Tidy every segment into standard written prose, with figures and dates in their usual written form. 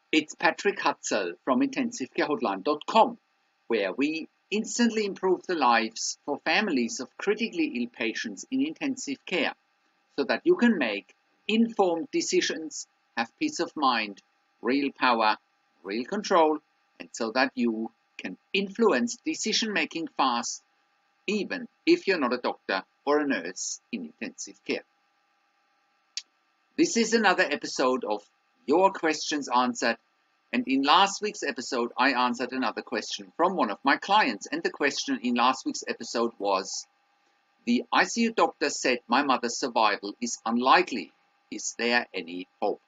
It's Patrick Hutzel from IntensiveCareHotline.com, where we instantly improve the lives for families of critically ill patients in intensive care, so that you can make informed decisions, have peace of mind, real power, real control, and so that you can influence decision making fast, even if you're not a doctor or a nurse in intensive care. This is another episode of Your Questions Answered, and in last week's episode I answered another question from one of my clients, and the question in last week's episode was: the ICU doctor said my mother's survival is unlikely. Is there any hope?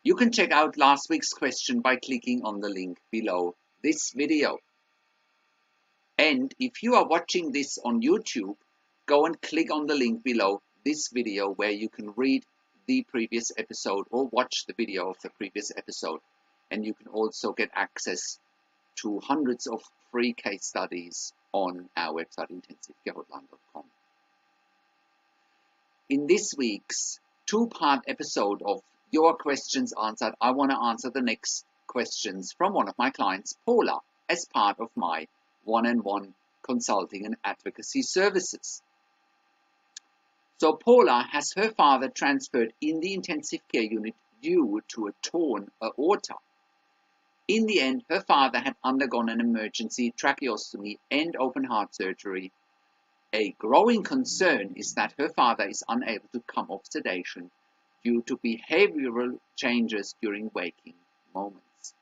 You can check out last week's question by clicking on the link below this video. And if you are watching this on YouTube, go and click on the link below this video where you can read the previous episode or watch the video of the previous episode. And you can also get access to hundreds of free case studies on our website IntensiveCareHotline.com. In this week's two-part episode of Your Questions Answered, I want to answer the next questions from one of my clients, Paula, as part of my one-on-one consulting and advocacy services. So Paula has her father transferred in the intensive care unit due to a torn aorta. In the end, her father had undergone an emergency tracheostomy and open heart surgery. A growing concern is that her father is unable to come off sedation due to behavioral changes during waking moments.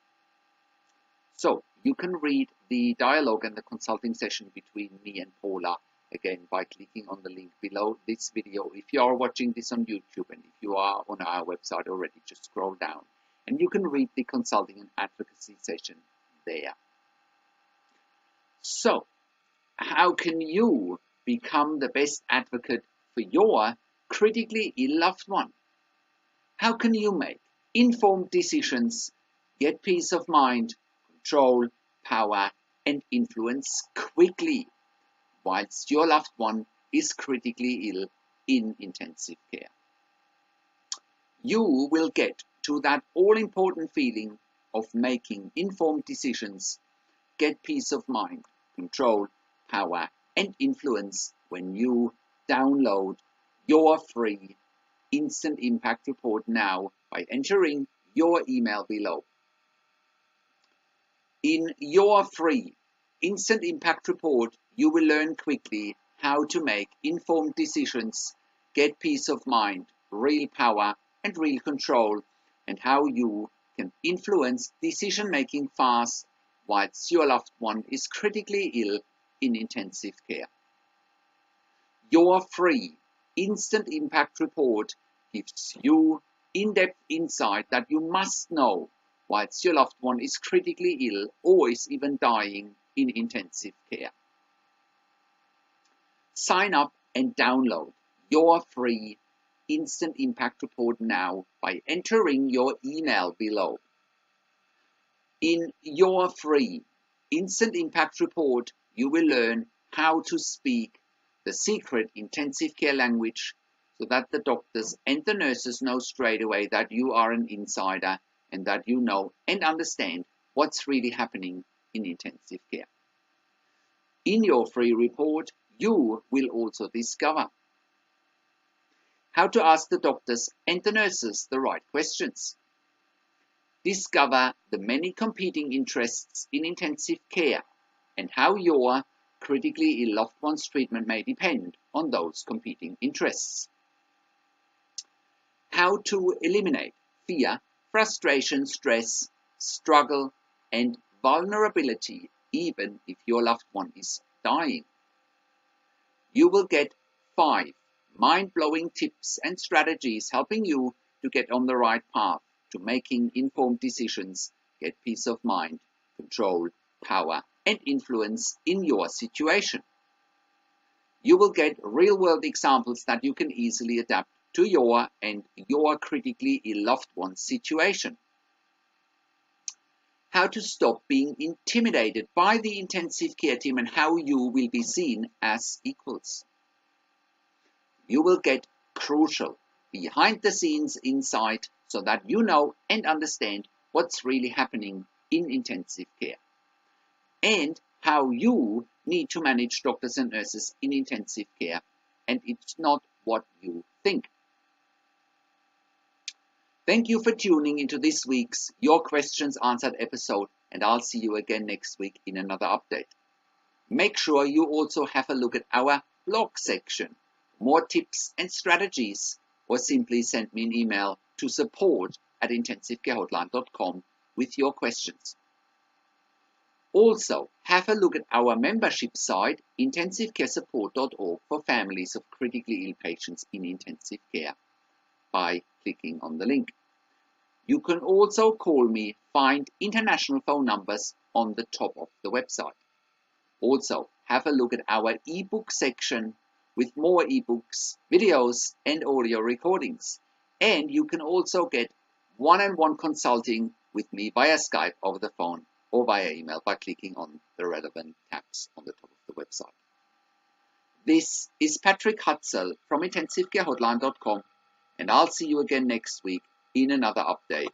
So you can read the dialogue and the consulting session between me and Paula again by clicking on the link below this video. If you are watching this on YouTube, and if you are on our website already, just scroll down and you can read the consulting and advocacy session there. So how can you become the best advocate for your critically ill loved one? How can you make informed decisions, get peace of mind, control, power, and influence quickly whilst your loved one is critically ill in intensive care? You will get to that all-important feeling of making informed decisions, get peace of mind, control, power, and influence when you download your free Instant Impact Report now by entering your email below. In your free Instant Impact Report, you will learn quickly how to make informed decisions, get peace of mind, real power, and real control, and how you can influence decision making fast whilst your loved one is critically ill in intensive care. Your free Instant Impact Report gives you in-depth insight that you must know whilst your loved one is critically ill or is even dying in intensive care. Sign up and download your free Instant Impact Report now by entering your email below. In your free Instant Impact Report, you will learn how to speak the secret intensive care language so that the doctors and the nurses know straight away that you are an insider and that you know and understand what's really happening in intensive care. In your free report, you will also discover how to ask the doctors and the nurses the right questions. Discover the many competing interests in intensive care and how your critically ill loved one's treatment may depend on those competing interests. How to eliminate fear, frustration, stress, struggle, and vulnerability even if your loved one is dying. You will get 5 mind-blowing tips and strategies helping you to get on the right path to making informed decisions, get peace of mind, control, power, and influence in your situation. You will get real-world examples that you can easily adapt to your and your critically ill loved one's situation. How to stop being intimidated by the intensive care team and how you will be seen as equals. You will get crucial behind-the-scenes insight so that you know and understand what's really happening in intensive care and how you need to manage doctors and nurses in intensive care, and it's not what you think. Thank you for tuning into this week's Your Questions Answered episode, and I'll see you again next week in another update. Make sure you also have a look at our blog section, more tips and strategies, or simply send me an email to support@intensivecarehotline.com with your questions. Also, have a look at our membership site, intensivecaresupport.org, for families of critically ill patients in intensive care by clicking on the link. You can also call me, find international phone numbers on the top of the website. Also, have a look at our ebook section with more ebooks, videos, and audio recordings. And you can also get one-on-one consulting with me via Skype, over the phone, or via email by clicking on the relevant tabs on the top of the website. This is Patrick Hutzel from intensivecarehotline.com, and I'll see you again next week in another update